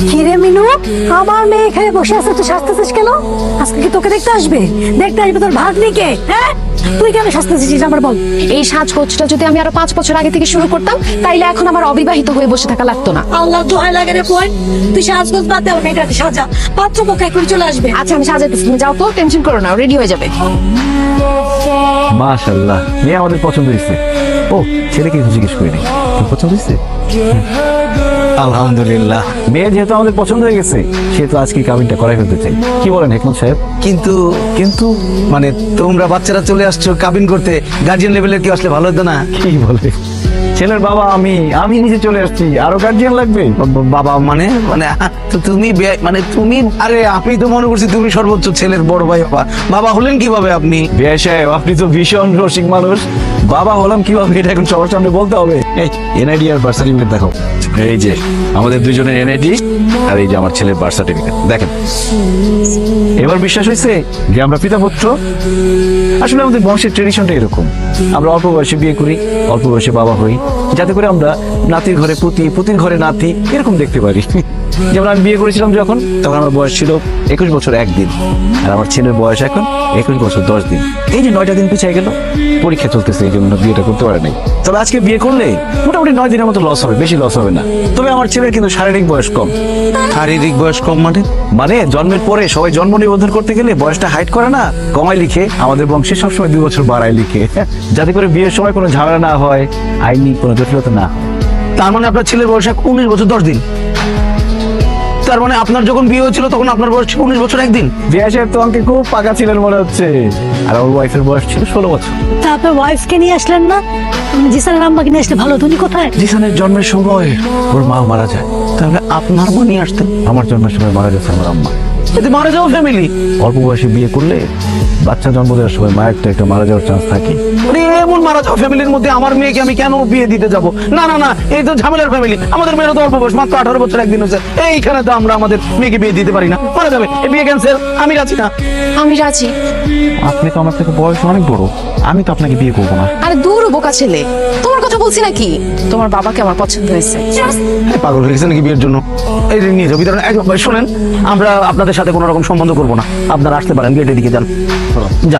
কিরে মিনু, আমার মেয়ে এখানে বসে আছে, তুই সাজতেছিস কেন? আজকে কি তোকে দেখতে আসবে? দেখতে আসবে তোর ভাগ্নিকে? হ্যাঁ, তুই কেন সাজতেছিস আমার বল। এই সাজগোজটা যদি আমি আরো 5 বছর আগে থেকে শুরু করতাম, তাইলে এখন আমার অবিবাহিত হয়ে বসে থাকা লাগতো না। আল্লাহ দোহাই লাগে রে বোন, তুই সাজগোজ বাদ দে, আমার মেয়েটাকে সাজা, পাত্রপক্ষ এখনই চলে আসবে। আচ্ছা আমি সাজাইতেছি, তুমি যাও তো, টেনশন করো না, রেডি হয়ে যাবে। মাশাআল্লাহ, মেয়ে আমাদের পছন্দ হয়েছে। ও, ছেলেকে কিছু জিজ্ঞেস করিনি, তোর পছন্দ হয়েছে? আলহামদুলিল্লাহ, মেয়ে যেহেতু আমাদের পছন্দ হয়ে গেছে, সেহেতু আজকে কাবিনটা করাই ফেলতে চাই। কি বলেন হেকমত সাহেব? কিন্তু মানে তোমরা বাচ্চারা চলে আসছো কাবিন করতে, গার্জিয়ান লেভেলের কি আসলে ভালো হতো না? কি বলে, ছেলের বাবা আমি নিজে চলে আসছি, আরো গার্জিয়ান লাগবে? বাবা মানে মানে তো তুমি মানে তুমি, আরে আমি তো মনে করছি তুমি সর্বোচ্চ ছেলের বড় ভাই। বাবা বাবা হলেন কিভাবে আপনি? বিআই সাহেব, আপনি তো ভীষণ রসিক মানুষ। বাবা হলাম কিভাবে এটা এখন সবার সামনে বলতে হবে? এই এনআইডি আর বার্থ সার্টিফিকেট দেখো। এই যে আমাদের দুজনের এনআইডি, আর এই যে আমার ছেলের বার্থ সার্টিফিকেট দেখেন। এবার বিশ্বাস হয়েছে যে আমরা পিতা পুত্র? আসলে আমাদের বংশের ট্রেডিশনটা এরকম, আমরা অল্প বয়সে বিয়ে করি, অল্প বয়সে বাবা হই, যাতে করে আমরা নাতির ঘরে পুতি, পুতির ঘরে নাতি এরকম দেখতে পারি। যেমন আমি বিয়ে করেছিলাম যখন, তখন আমার বয়স ছিল 21 বছর 1 দিন, আর আমার ছেলের বয়স এখন 21 বছর 10 দিন। এই যে 9টা দিন পিছিয়ে গেল, পরীক্ষা চলতেছে, এই জন্য বিয়েটা করতে পারে নাই। তবে আজকে বিয়ে করলে মোটামুটি 9 দিনের মতো লস হবে, বেশি লস হবে না। তবে আমার ছেলের কিন্তু শারীরিক বয়স কম। শারীরিক বয়স কম মানে? মানে জন্মের পরে সবাই জন্ম নিবন্ধন করতে গেলে বয়সটা হাইড করে না, কমায় লিখে। আমাদের বংশে সবসময় 2 বছর বাড়ায় লিখে, যাতে করে বিয়ের সময় কোনো ঝামেলা না হয়, আইনি কোনো জটিলতা না হয়। তার মানে আপনার ছেলের বয়স 19 বছর 10 দিন। তার মানে আপনার যখন বিয়ে হয়েছিল তখন আপনার বয়স ছিল 19 বছর 1 দিন। বিয়ে সাহেব তো আমাকে খুব পাকা ছিলেন মনে হচ্ছে। আর আমার ওয়াইফের বয়স ছিল 16 বছর। তারপর ওয়াইফকে নিয়ে আসলেন না? জিসানের আম্মাকে নিয়ে আসলে ভালো হতো। উনি কোথায়? জিসানের জন্মের সময় ওর মা মারা যায়। তাহলে আপনার মা নিয়ে আসতেন? আমার জন্মের সময় মারা গেছে আমার আম্মা। এতে মারা যাওয়া ফ্যামিলি। অল্প বয়সে বিয়ে করলে বাচ্চা জন্ম দেওয়ার সময় মায়ের তো একটা মারা যাওয়ার চান্স থাকে। মানে এমন মারা যাওয়া ফ্যামিলির মধ্যে আমার মেয়েকে আমি কেন বিয়ে দিতে যাব? না না না, এই তো ঝামেলার ফ্যামিলি। আমাদের মেয়ের তো অল্প বয়স, মাত্র 18 বছর 1 দিন হয়েছে। এইখানে তো আমরা আমাদের মেয়েকে বিয়ে দিতে পারি না, মারা যাবে। এই বিয়ে ক্যান্সেল, আমি রাজি না। আমি রাজি। আপনি তো আমার থেকে বয়স অনেক বড়, আমি তো আপনাকে বিয়ে করবো না। আরে দূর বোকা ছেলে, তোমার কথা বলছি নাকি? তোমার বাবাকে আমার পছন্দ হয়েছে। এই পাগল হয়ে গেছে নাকি বিয়ের জন্য? এই যে নিয়ে যাবি, শোনেন, আমরা আপনাদের সাথে কোনো রকম সম্বন্ধ করবো না। আপনারা আসতে পারেন, গেটের দিকে যান।